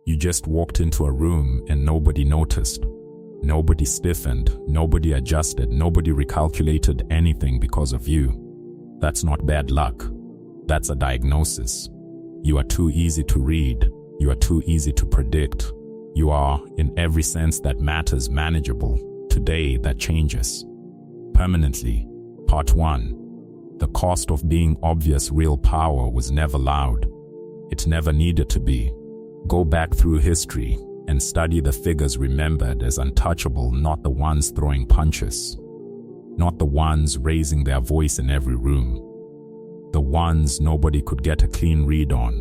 You just walked into a room and nobody noticed. Nobody stiffened, nobody adjusted, nobody recalculated anything because of you. That's not bad luck. That's a diagnosis. You are too easy to read. You are too easy to predict. You are, in every sense that matters, manageable. Today, that changes. Permanently. Part 1. The cost of being obvious. Real power was never loud. It never needed to be. Go back through history and study the figures remembered as untouchable, not the ones throwing punches. Not the ones raising their voice in every room. The ones nobody could get a clean read on.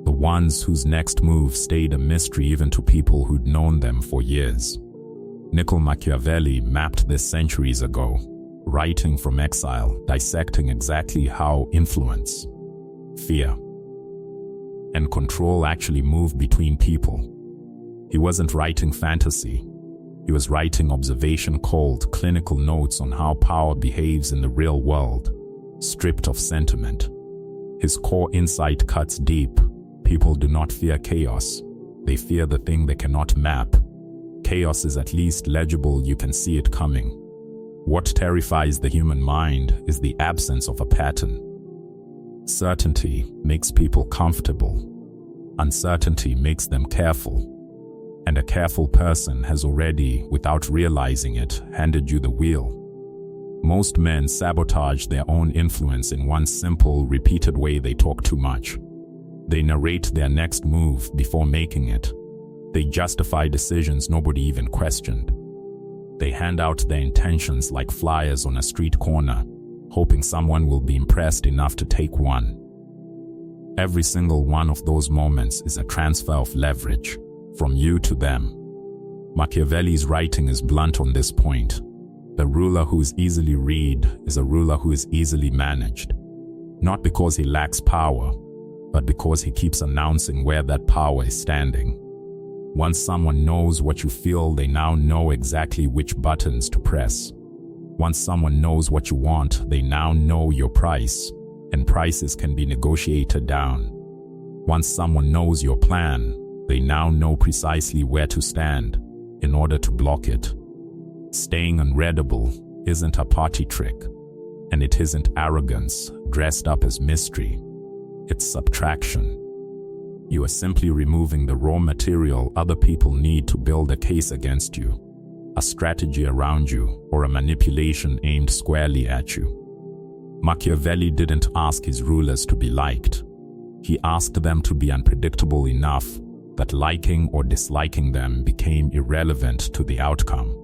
The ones whose next move stayed a mystery even to people who'd known them for years. Niccolò Machiavelli mapped this centuries ago, writing from exile, dissecting exactly how influence, fear, and control actually move between people. He wasn't writing fantasy. He was writing observation, cold, clinical notes on how power behaves in the real world, stripped of sentiment. His core insight cuts deep. People do not fear chaos. They fear the thing they cannot map. Chaos is at least legible, you can see it coming. What terrifies the human mind is the absence of a pattern. Certainty makes people comfortable. Uncertainty makes them careful. And a careful person has already, without realizing it, handed you the wheel. Most men sabotage their own influence in one simple, repeated way. They talk too much. They narrate their next move before making it. They justify decisions nobody even questioned. They hand out their intentions like flyers on a street corner, hoping someone will be impressed enough to take one. Every single one of those moments is a transfer of leverage, from you to them. Machiavelli's writing is blunt on this point. The ruler who is easily read is a ruler who is easily managed. Not because he lacks power, but because he keeps announcing where that power is standing. Once someone knows what you feel, they now know exactly which buttons to press. Once someone knows what you want, they now know your price, and prices can be negotiated down. Once someone knows your plan, they now know precisely where to stand in order to block it. Staying unreadable isn't a party trick, and it isn't arrogance dressed up as mystery. It's subtraction. You are simply removing the raw material other people need to build a case against you, a strategy around you, or a manipulation aimed squarely at you. Machiavelli didn't ask his rulers to be liked. He asked them to be unpredictable enough that liking or disliking them became irrelevant to the outcome.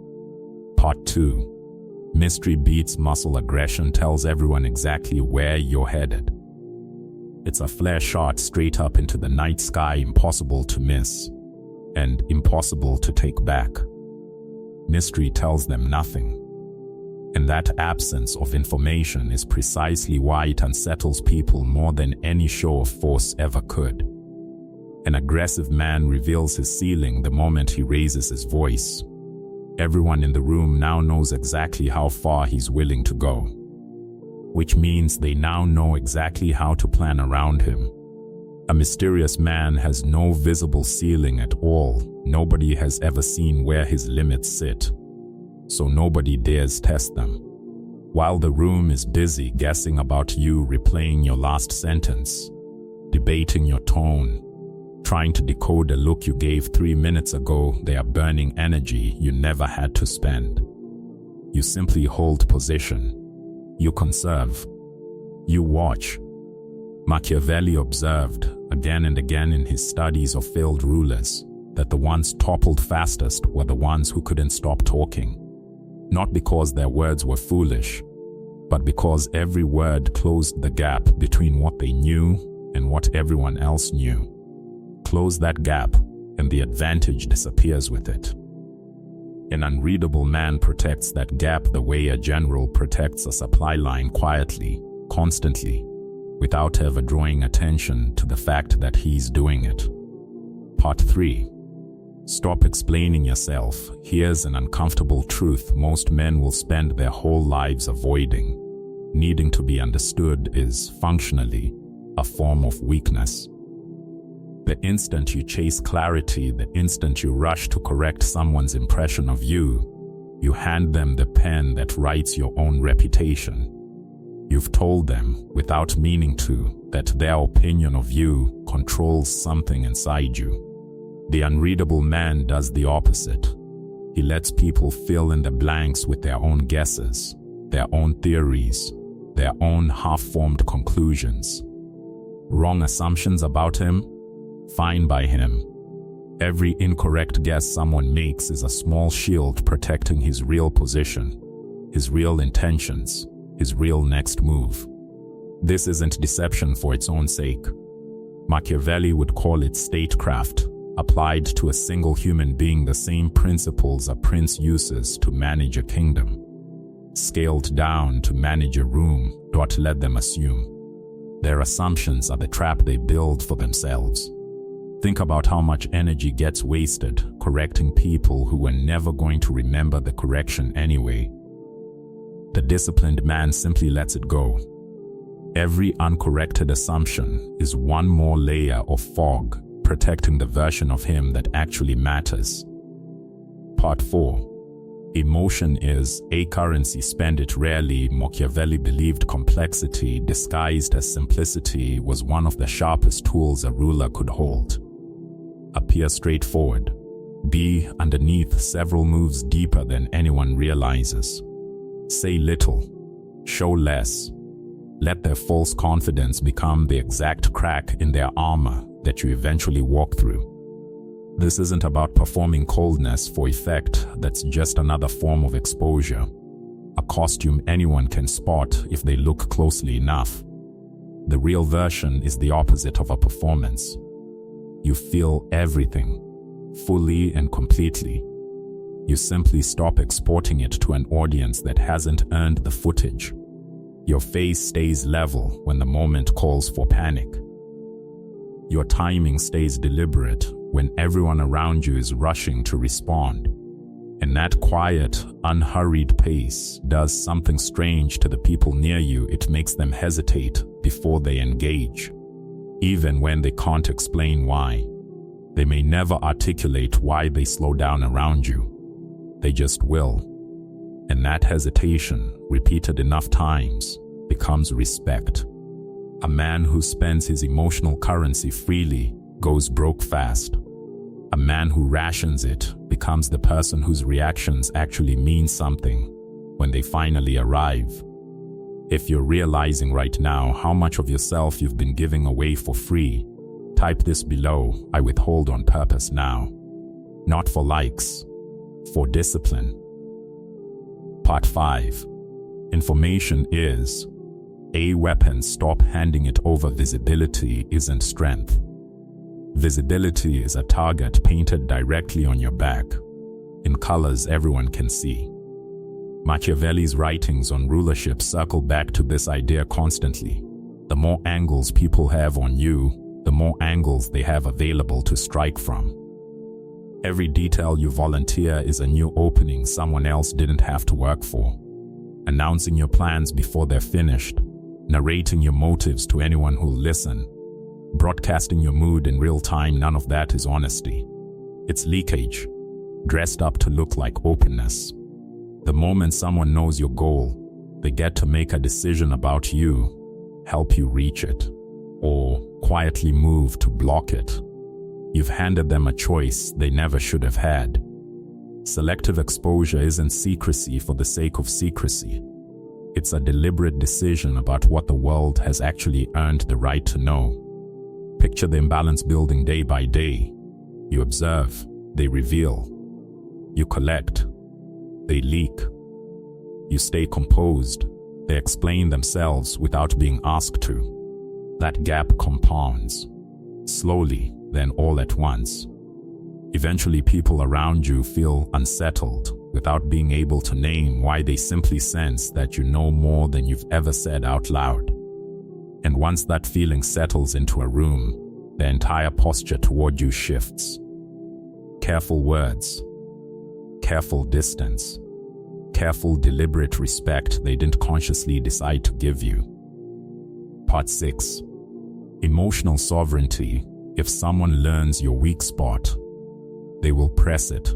Part 2. Mystery beats muscle. Aggression tells everyone exactly where you're headed. It's a flare shot straight up into the night sky, impossible to miss, and impossible to take back. Mystery tells them nothing. And that absence of information is precisely why it unsettles people more than any show of force ever could. An aggressive man reveals his ceiling the moment he raises his voice. Everyone in the room now knows exactly how far he's willing to go, which means they now know exactly how to plan around him. A mysterious man has no visible ceiling at all. Nobody has ever seen where his limits sit, so nobody dares test them. While the room is busy guessing about you, replaying your last sentence, debating your tone, trying to decode a look you gave 3 minutes ago, they are burning energy you never had to spend. You simply hold position. You conserve. You watch. Machiavelli observed, again and again in his studies of failed rulers, that the ones toppled fastest were the ones who couldn't stop talking. Not because their words were foolish, but because every word closed the gap between what they knew and what everyone else knew. Close that gap, and the advantage disappears with it. An unreadable man protects that gap the way a general protects a supply line, quietly, constantly, without ever drawing attention to the fact that he's doing it. Part 3. Stop explaining yourself. Here's an uncomfortable truth most men will spend their whole lives avoiding. Needing to be understood is, functionally, a form of weakness. The instant you chase clarity, the instant you rush to correct someone's impression of you, you hand them the pen that writes your own reputation. You've told them, without meaning to, that their opinion of you controls something inside you. The unreadable man does the opposite. He lets people fill in the blanks with their own guesses, their own theories, their own half-formed conclusions. Wrong assumptions about him? Fine by him. Every incorrect guess someone makes is a small shield protecting his real position, his real intentions, his real next move. This isn't deception for its own sake. Machiavelli would call it statecraft, applied to a single human being, the same principles a prince uses to manage a kingdom. Scaled down to manage a room, don't let them assume. Their assumptions are the trap they build for themselves. Think about how much energy gets wasted correcting people who were never going to remember the correction anyway. The disciplined man simply lets it go. Every uncorrected assumption is one more layer of fog protecting the version of him that actually matters. Part 4. Emotion is a currency, spend it rarely. Machiavelli believed complexity disguised as simplicity was one of the sharpest tools a ruler could hold. Appear straightforward. Be underneath several moves deeper than anyone realizes. Say little. Show less. Let their false confidence become the exact crack in their armor that you eventually walk through. This isn't about performing coldness for effect. That's just another form of exposure. A costume anyone can spot if they look closely enough. The real version is the opposite of a performance. You feel everything, fully and completely. You simply stop exporting it to an audience that hasn't earned the footage. Your face stays level when the moment calls for panic. Your timing stays deliberate when everyone around you is rushing to respond. And that quiet, unhurried pace does something strange to the people near you. It makes them hesitate before they engage, even when they can't explain why. They may never articulate why they slow down around you. They just will. And that hesitation, repeated enough times, becomes respect. A man who spends his emotional currency freely goes broke fast. A man who rations it becomes the person whose reactions actually mean something when they finally arrive. If you're realizing right now how much of yourself you've been giving away for free, type this below. I withhold on purpose now. Not for likes, for discipline. Part 5. Information is a weapon. Stop handing it over. Visibility isn't strength. Visibility is a target painted directly on your back, in colors everyone can see. Machiavelli's writings on rulership circle back to this idea constantly. The more angles people have on you, the more angles they have available to strike from. Every detail you volunteer is a new opening someone else didn't have to work for. Announcing your plans before they're finished, narrating your motives to anyone who'll listen, broadcasting your mood in real time, none of that is honesty. It's leakage, dressed up to look like openness. The moment someone knows your goal, they get to make a decision about you, help you reach it, or quietly move to block it. You've handed them a choice they never should have had. Selective exposure isn't secrecy for the sake of secrecy. It's a deliberate decision about what the world has actually earned the right to know. Picture the imbalance building day by day. You observe, they reveal. You collect, they leak. You stay composed, they explain themselves without being asked to. That gap compounds, slowly, then all at once. Eventually, people around you feel unsettled without being able to name why. They simply sense that you know more than you've ever said out loud. And once that feeling settles into a room, the entire posture toward you shifts. Careful words, careful distance, careful deliberate respect they didn't consciously decide to give you. Part 6. Emotional sovereignty. If someone learns your weak spot, they will press it,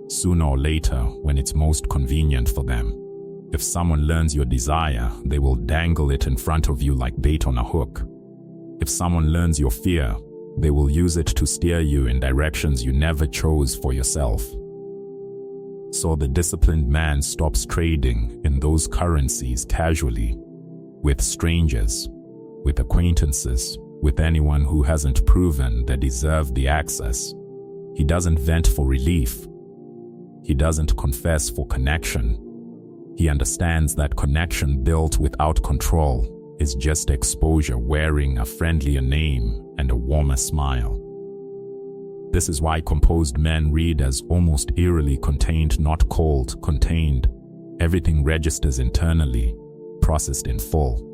sooner or later when it's most convenient for them. If someone learns your desire, they will dangle it in front of you like bait on a hook. If someone learns your fear, they will use it to steer you in directions you never chose for yourself. So the disciplined man stops trading in those currencies casually, with strangers, with acquaintances, with anyone who hasn't proven they deserve the access. He doesn't vent for relief. He doesn't confess for connection. He understands that connection built without control is just exposure wearing a friendlier name and a warmer smile. This is why composed men read as almost eerily contained, not cold, contained. Everything registers internally, processed in full.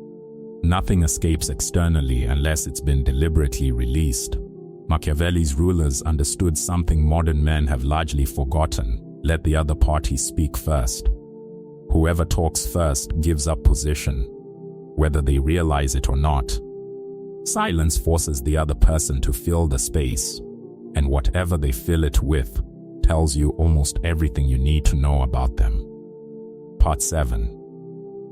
Nothing escapes externally unless it's been deliberately released. Machiavelli's rulers understood something modern men have largely forgotten: let the other party speak first. Whoever talks first gives up position, whether they realize it or not. Silence forces the other person to fill the space, and whatever they fill it with tells you almost everything you need to know about them. Part 7.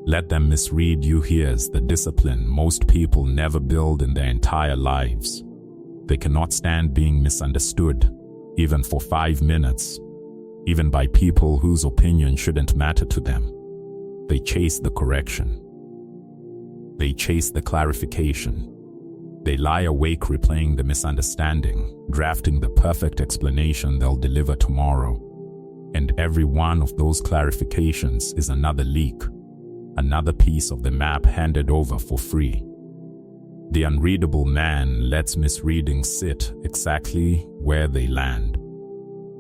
Let them misread you. Here's the discipline most people never build in their entire lives. They cannot stand being misunderstood, even for 5 minutes, even by people whose opinion shouldn't matter to them. They chase the correction. They chase the clarification. They lie awake replaying the misunderstanding, drafting the perfect explanation they'll deliver tomorrow. And every one of those clarifications is another leak, another piece of the map handed over for free. The unreadable man lets misreading sit exactly where they land.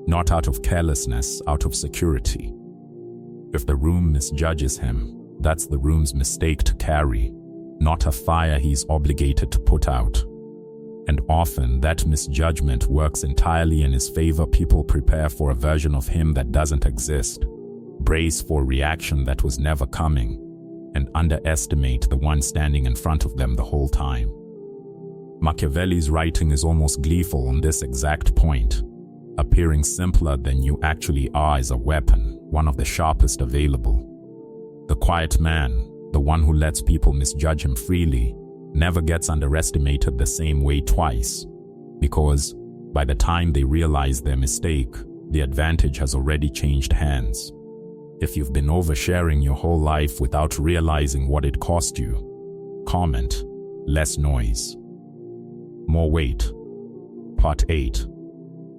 Not out of carelessness, out of security. If the room misjudges him, that's the room's mistake to carry, not a fire he's obligated to put out. And often that misjudgment works entirely in his favor. People prepare for a version of him that doesn't exist, brace for a reaction that was never coming, and underestimate the one standing in front of them the whole time. Machiavelli's writing is almost gleeful on this exact point. Appearing simpler than you actually are is a weapon, one of the sharpest available. The quiet man, the one who lets people misjudge him freely, never gets underestimated the same way twice, because by the time they realize their mistake, the advantage has already changed hands. If you've been oversharing your whole life without realizing what it cost you, comment: less noise, more weight. Part 8.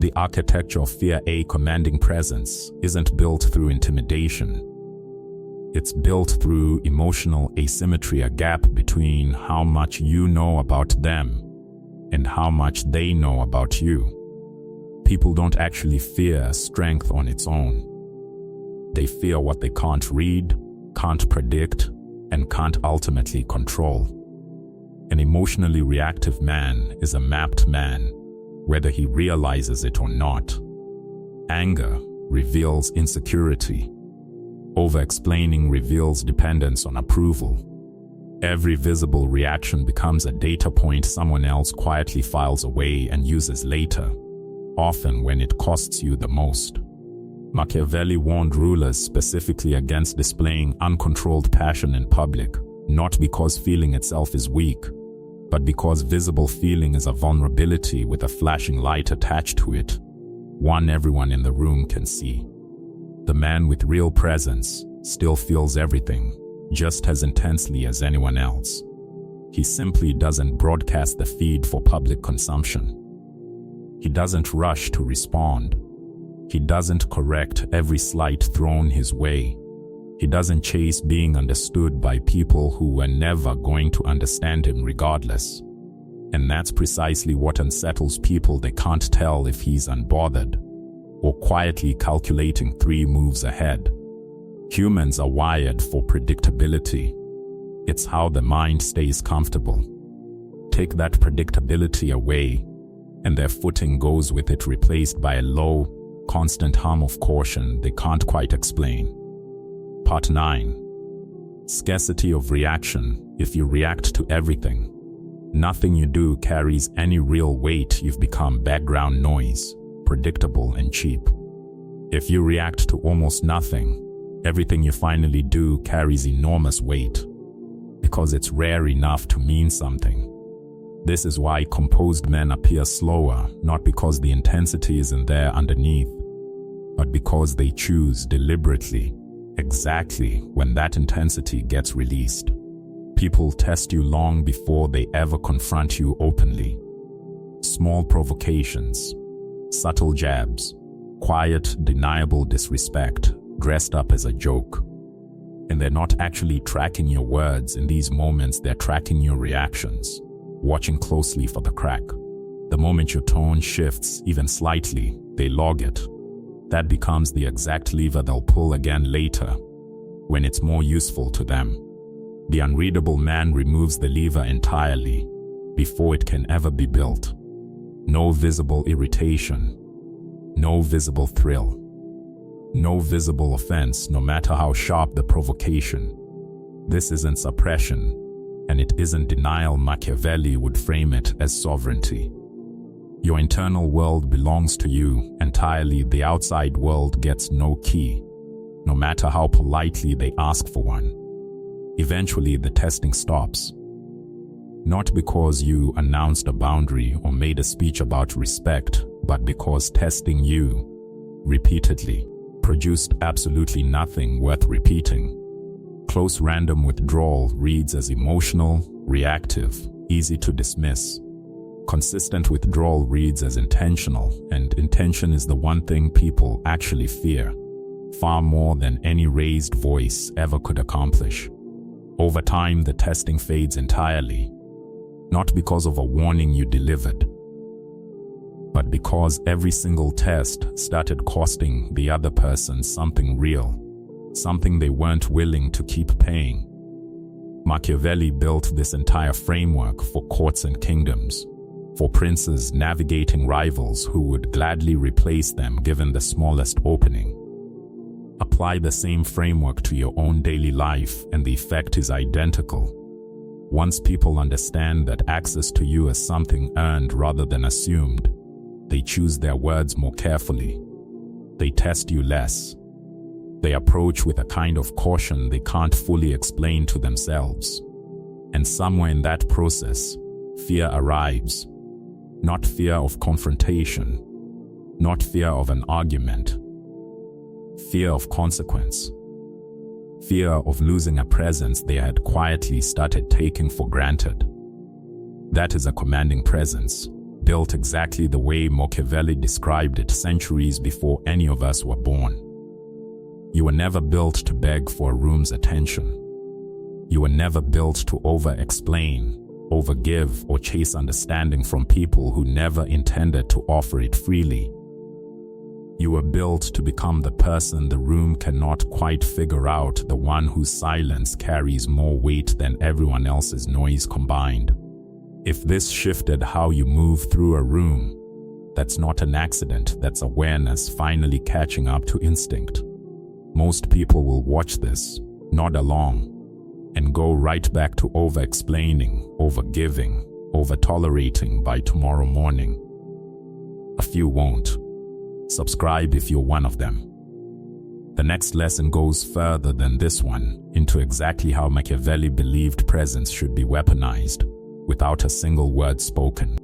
The architecture of fear. A commanding presence isn't built through intimidation. It's built through emotional asymmetry, a gap between how much you know about them and how much they know about you. People don't actually fear strength on its own. They fear what they can't read, can't predict, and can't ultimately control. An emotionally reactive man is a mapped man, whether he realizes it or not. Anger reveals insecurity. Over-explaining reveals dependence on approval. Every visible reaction becomes a data point someone else quietly files away and uses later, often when it costs you the most. Machiavelli warned rulers specifically against displaying uncontrolled passion in public, not because feeling itself is weak, but because visible feeling is a vulnerability with a flashing light attached to it, one everyone in the room can see. The man with real presence still feels everything, just as intensely as anyone else. He simply doesn't broadcast the feed for public consumption. He doesn't rush to respond. He doesn't correct every slight thrown his way. He doesn't chase being understood by people who were never going to understand him regardless. And that's precisely what unsettles people. They can't tell if he's unbothered or quietly calculating 3 moves ahead. Humans are wired for predictability. It's how the mind stays comfortable. Take that predictability away, and their footing goes with it, replaced by a low, constant hum of caution they can't quite explain. Part 9. Scarcity of reaction. If you react to everything, Nothing you do carries any real weight. You've become background noise, predictable and cheap. If you react to almost nothing, everything you finally do carries enormous weight, because it's rare enough to mean something. This is why composed men appear slower, not because the intensity isn't there underneath, but because they choose deliberately, exactly when that intensity gets released. People test you long before they ever confront you openly. Small provocations, subtle jabs, quiet, deniable disrespect, dressed up as a joke. And they're not actually tracking your words in these moments, they're tracking your reactions, watching closely for the crack. The moment your tone shifts, even slightly, they log it. That becomes the exact lever they'll pull again later, when it's more useful to them. The unreadable man removes the lever entirely, before it can ever be built. No visible irritation, no visible thrill, no visible offense, no matter how sharp the provocation. This isn't suppression, and it isn't denial. Machiavelli would frame it as sovereignty. Your internal world belongs to you entirely. The outside world gets no key, no matter how politely they ask for one. Eventually, the testing stops. Not because you announced a boundary or made a speech about respect, but because testing you, repeatedly, produced absolutely nothing worth repeating. Close random withdrawal reads as emotional, reactive, easy to dismiss. Consistent withdrawal reads as intentional, and intention is the one thing people actually fear, far more than any raised voice ever could accomplish. Over time, the testing fades entirely, not because of a warning you delivered, but because every single test started costing the other person something real, something they weren't willing to keep paying. Machiavelli built this entire framework for courts and kingdoms, for princes navigating rivals who would gladly replace them given the smallest opening. Apply the same framework to your own daily life and the effect is identical. Once people understand that access to you is something earned rather than assumed, they choose their words more carefully. They test you less. They approach with a kind of caution they can't fully explain to themselves. And somewhere in that process, fear arrives. Not fear of confrontation, not fear of an argument. Fear of consequence. Fear of losing a presence they had quietly started taking for granted. That is a commanding presence, built exactly the way Machiavelli described it centuries before any of us were born. You were never built to beg for a room's attention. You were never built to over-explain, over-give, or chase understanding from people who never intended to offer it freely. You were built to become the person the room cannot quite figure out, the one whose silence carries more weight than everyone else's noise combined. If this shifted how you move through a room, that's not an accident, that's awareness finally catching up to instinct. Most people will watch this, nod along, and go right back to over-explaining, over-giving, over-tolerating by tomorrow morning. A few won't. Subscribe if you're one of them. The next lesson goes further than this one, into exactly how Machiavelli believed presence should be weaponized, without a single word spoken.